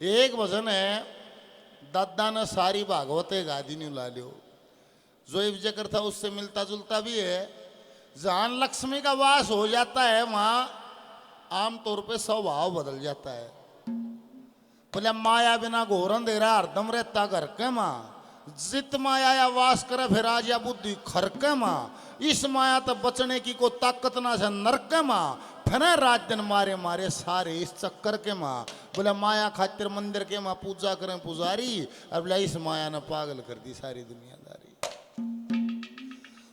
एक भजन है, दादा ने सारी भागवते गा दी नहीं ला लियो, जो एक जिक्र था उससे मिलता जुलता भी है। जहां लक्ष्मी का वास हो जाता है वहां आमतौर पे स्वभाव बदल जाता है। बोले माया बिना घोर अंधेरा हरदम रहता घर के माँ, जित माया या वास करे फिर आज या बुद्धि खर के माँ, इस माया तक बचने की को ताकत ना से नर के माँ, फिर रात दिन मारे मारे सारे इस चक्कर के माँ। बोले माया खातिर मंदिर के माँ पूजा करें पुजारी, और बोले इस माया ने पागल कर दी सारी दुनियादारी।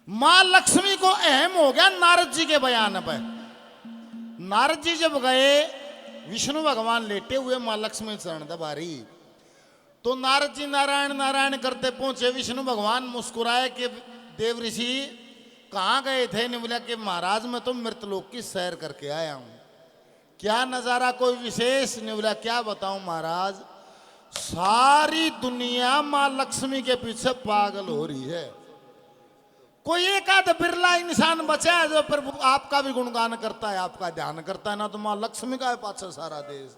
मां लक्ष्मी को अहम हो गया नारद जी के बयान पे। नारद जी जब गए, विष्णु भगवान लेटे हुए मां लक्ष्मी चरण दबारी, तो नारद जी नारायण नारायण करते पहुंचे। विष्णु भगवान मुस्कुराए कि देव ऋषि कहाँ गए थे? ने बोला कि महाराज मैं तो मृतलोक की सैर करके आया हूं। क्या नजारा कोई विशेष? ने बोला क्या बताऊं महाराज, सारी दुनिया मां लक्ष्मी के पीछे पागल हो रही है। कोई एक आध बिरला इंसान बचा है जो प्रभु आपका भी गुणगान करता है, आपका ध्यान करता है ना, तो मां लक्ष्मी का है पाछे सारा देश।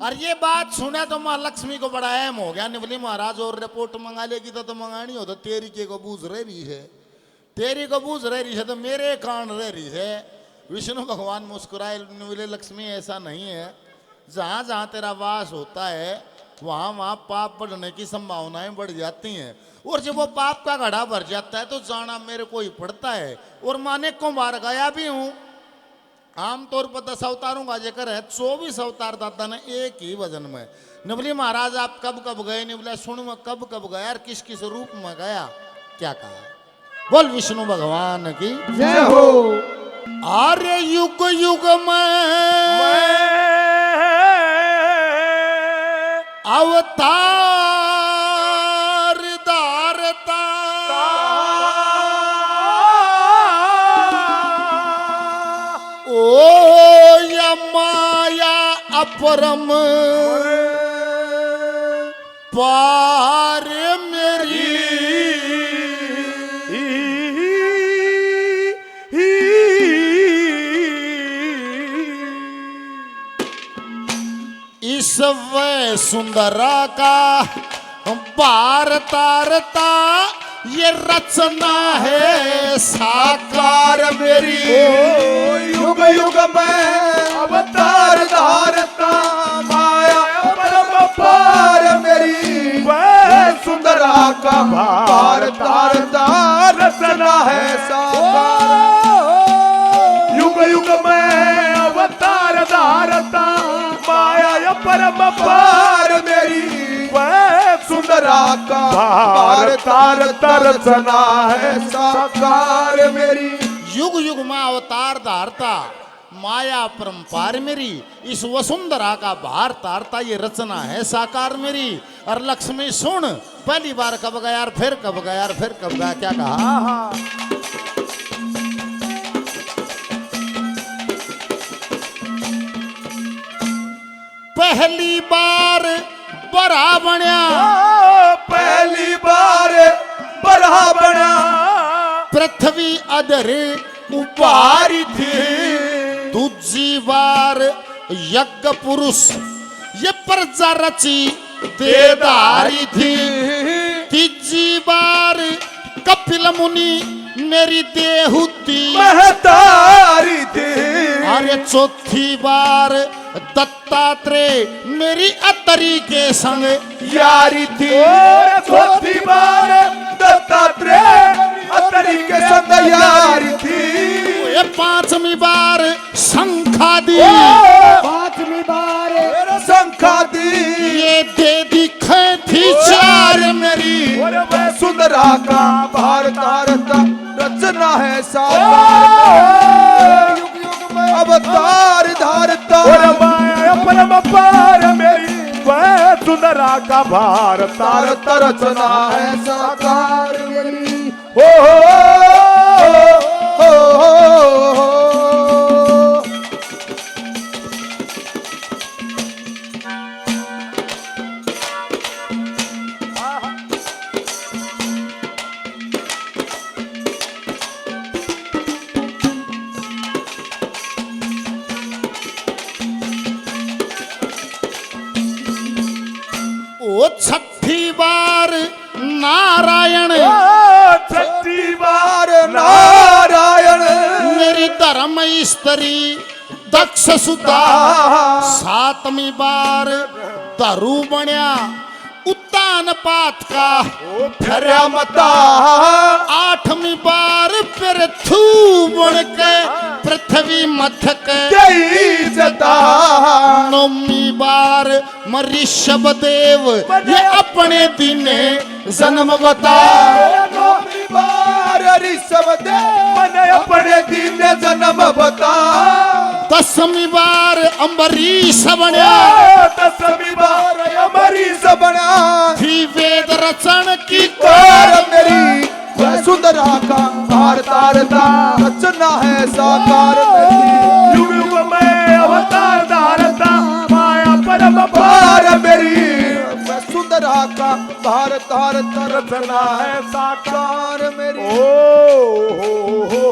और ये बात सुने तो मां लक्ष्मी को बड़ा अहम हो गया। ने बोली महाराज और रिपोर्ट मंगा लेगी तो मंगानी हो, तो तेरी के को बूझ रही है, तेरी को बूझ रही है तो मेरे कान रह रही है। विष्णु भगवान मुस्कुराए, बोले लक्ष्मी ऐसा नहीं है, जहां जहां तेरा वास होता है वहां वहां पाप बढ़ने की संभावनाएं बढ़ जाती हैं, और जब वो पाप का घड़ा भर जाता है तो जाना मेरे को ही पड़ता है। और माने को बार गया भी हूं। आमतौर पर 10 अवतारों का जिक्र है, 24 अवतार दादा ने एक ही भजन में। ने बोली महाराज आप कब कब गए? ने बोला सुन मैं कब कब गया और किस किस रूप में गया। क्या कहा? बोल विष्णु भगवान की जय हो। आर्य युग युग में अवतार धारता, ओ या माया अपरम पार मेरी, इस वै सुंदरा का बार तारता, ये रचना है साकार मेरी। ओ युग युग में अवतार धारता, माया परम पार मेरी, वह सुंदरा का भार तारता, रचना है साकार। युग युग में अवतार धारता, माया परम पार मेरी, वह सुंदरा का भार तारता, रचना है साकार मेरी। युग युग में अवतार धारता, माया परम्पार मेरी, इस वसुंधरा का भार तारता, ये रचना है साकार मेरी। और लक्ष्मी सुन, पहली बार कब गया और फिर कब गया और फिर कब गया? क्या कहा? पहली बार बरा बन्या, पहली बार बरा बना, पृथ्वी अधर उपारी थी, दूजी बार यज्ञ पुरुष ये प्रजा रची देदारी थी, तीजी बार कपिल मुनि मेरी देहुती महतारी थी, अरे चौथी बार दत्तात्रेय मेरी अतरी के संग यारी थी, चौथी बार दत्तात्रेय अतरी के संग यारी थी, ये पांचवी बार शंखा दी, पांचवी बार शंखा दी, ये दे दिखे थी चार मेरी। वह सुंदरा का भार तारता, रचना है साकार, युग युग में अवतार धारता, परम पार मेरी, वह सुंदरा का भार तारता, रचना है साकार मेरी। हो ओ छठी बार नारायण छठी बार नारायण मेरी धर्म स्त्री दक्ष सुता सातवीं बार धरु बण्या उत्तान पात का फिरा मता आठवीं बार फिर थू बन के पृथ्वी मथक गई जता नौवीं बार ऋषभ देव ये अपने दिने जन्म बता नौवीं बार ऋषभ देव मैंने अपने दिन जन्म बता दसवीं बार अम्बरीश बण्या दसवीं बार अमरीश बना थी वेद रचन की कार मेरी वह सुंदरा का तार तारता रचना है साकार मेरी युग युग में अवतार धारता माया परम पार मेरी वह सुंदरा का तार तारता रचना है साकार मेरी ओ हो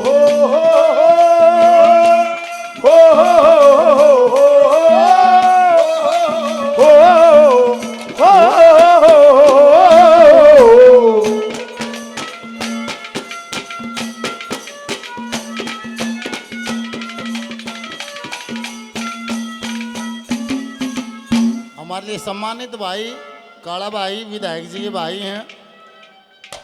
हमारे लिए सम्मानित भाई काला भाई विधायक जी के भाई हैं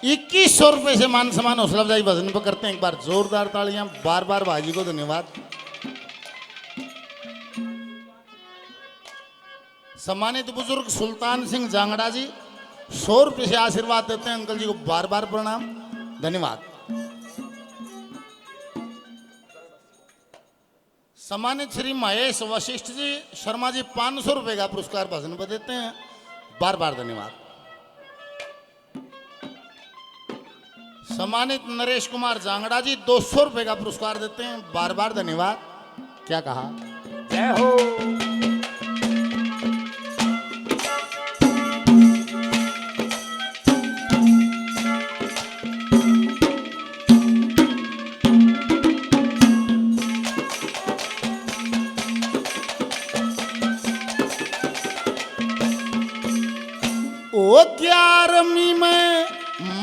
2100 रुपए से मान सम्मान हौसला अफजाई भजन पर करते हैं। एक बार जोरदार तालियां बार बार भाई को धन्यवाद। सम्मानित बुजुर्ग सुल्तान सिंह जांगड़ा जी 100 रुपए से आशीर्वाद देते हैं। अंकल जी को बार बार प्रणाम धन्यवाद। सम्मानित श्री महेश वशिष्ठ जी शर्मा जी 500 रुपए का पुरस्कार भजन पर देते हैं। बार बार धन्यवाद। सम्मानित नरेश कुमार जांगड़ा जी 200 रुपए का पुरस्कार देते हैं। बार बार धन्यवाद। क्या कहा? जय हो। ओ 11वीं में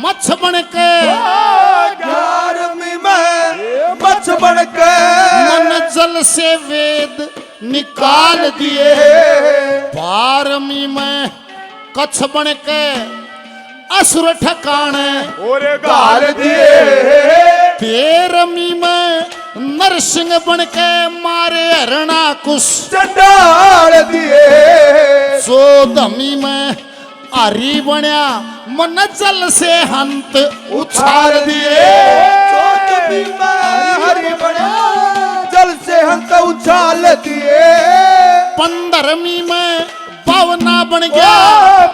मच्छ बन के 11वीं में मच्छ बन के मन जल से वेद निकाल दिए। 12वीं में कच्छ बन के असुर ठकाने और गाल दिए। 13वीं में नरसिंह बन के मारे हरणाकुश चंडाल दिए। 14वीं में हरी बण्या मन जल से हंत उछाल दिए। 14वीं में हरि बना जल से हंस उछाल दिए। 15वीं में पवना बन गया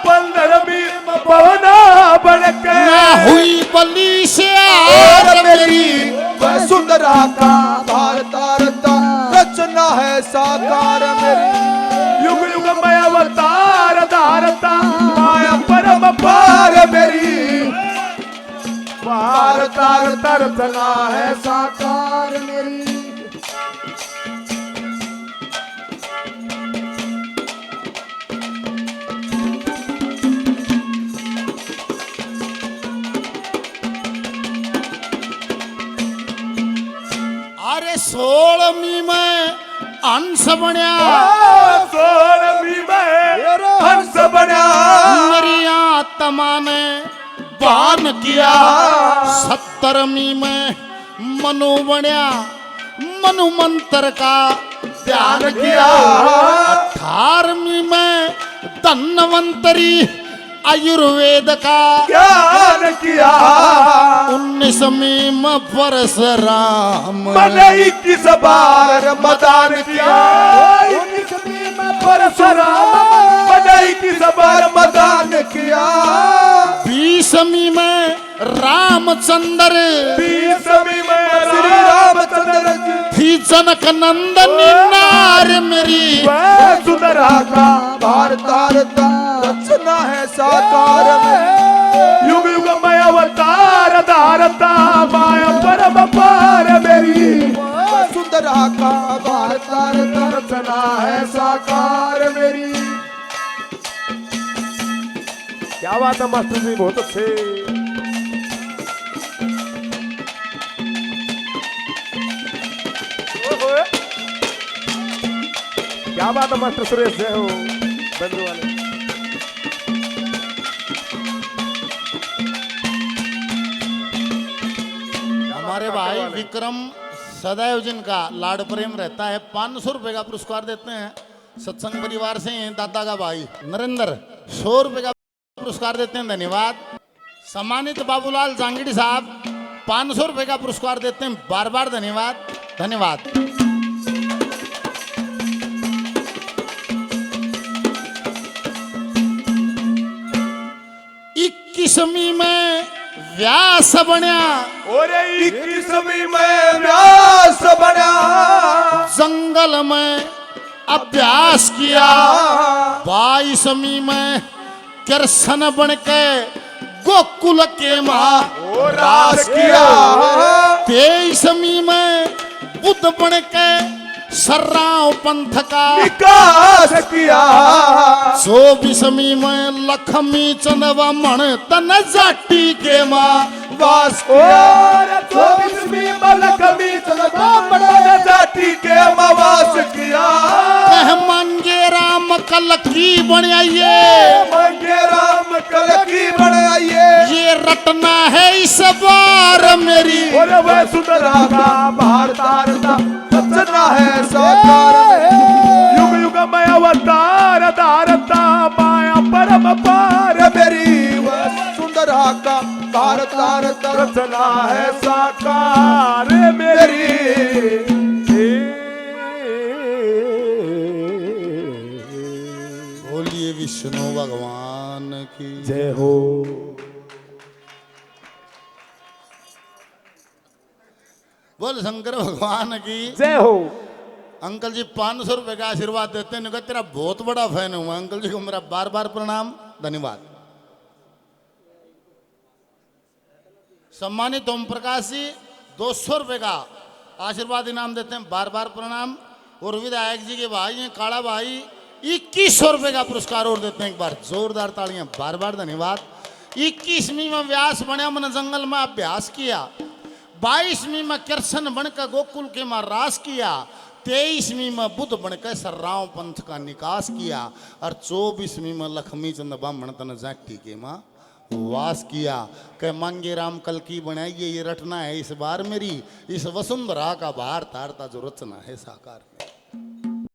15वीं में पवना बन के ना हुई बलि से और आग मेरी वह सुंदरा का तार तारता रचना है साकार मेरी। युग युग में अवतार धारता माया परम पार मेरी पार तारता रचना है साकार मेरी। अरे 16वीं में अंश बण्या 16वीं में हंस बना मेरी आत्मा ने पान किया। 17वीं में मनु बण्या मनु मंत्र का ध्यान किया। 18वीं में धन्वंतरी आयुर्वेद का ज्ञान किया। 19वीं में परशुराम मैंने 21 बार मतदान किया। 19वीं में परशुराम मैंने 21 बार मतदान किया। 20वीं में रामचंद्र 20वीं में श्री रामचंद्र जी थी जनक नंदनी नार मेरी वह सुंदरा का भार तारता रचना है साकार में। युग युग में अवतार धारता माया परम पार मेरी वह सुंदरा का भार तारता रचना है साकार मेरी। क्या बात है मास्टर जी, बहुत अच्छे। ओहो, क्या बात है मास्टर सुरेश, जय हो बंधु वाले। हमारे भाई विक्रम सदैव जिनका लाड प्रेम रहता है 500 रुपए का पुरस्कार देते हैं। सत्संग परिवार से हैं दादा का भाई नरेंद्र 100 रुपए का पुरस्कार देते हैं, धन्यवाद। सम्मानित बाबूलाल जांगड़ी साहब 500 रुपए का पुरस्कार देते हैं, बार बार धन्यवाद धन्यवाद। 21वीं में व्यास बनया, ओरे 21वीं में व्यास बना, जंगल में अभ्यास किया। 22वीं में कृष्ण बन के गोकुल के माँ रास किया। 23वीं में बुद्ध बन के सर्राव पंथ का विकास किया। 24वीं में लक्ष्मी चंदवा मन तन जाटी के माँ वास और 24वीं में लक्ष्मी चंदवा मन जाटी के माँ वास किया। कह मांगे राम कल की बनाइए, मांगे राम कल की बनाइए। ये रटना है इस बार मेरी। और वह सुंदरा का बाहर तारता रचना है साकार में। युग युग में अवतार धारता माया परम पार मेरी। वह सुंदरा का बाहर तारता रचना है साकार मेरी। बोलिए विष्णु भगवान की जय हो। बोल शंकर भगवान की जय हो। अंकल जी 500 रुपए का आशीर्वाद देते हैं, तेरा बहुत बड़ा फैन हूं। अंकल जी को मेरा बार बार प्रणाम धन्यवाद। सम्मानित ओम प्रकाश जी 200 रुपए का आशीर्वाद इनाम देते हैं, बार बार प्रणाम। और विधायक जी के भाई हैं काला भाई 2100 रुपए का पुरस्कार और देते हैं, एक बार जोरदार तालियां, बार बार धन्यवाद। 21वीं में व्यास बना मन जंगल में अभ्यास किया। 22वीं में कृष्ण बनकर गोकुल के मां रास किया। 23वीं में बुद्ध बनकर सर्राव पंथ का निकास किया। और 24वीं में लक्ष्मी चंद ब्राह्मण तन जाटी के मां वास किया। कह मांगे राम कल की बनाइए, ये रटना है इस बार मेरी। इस वसुंधरा का बाहर तारता जो रचना है साकार में।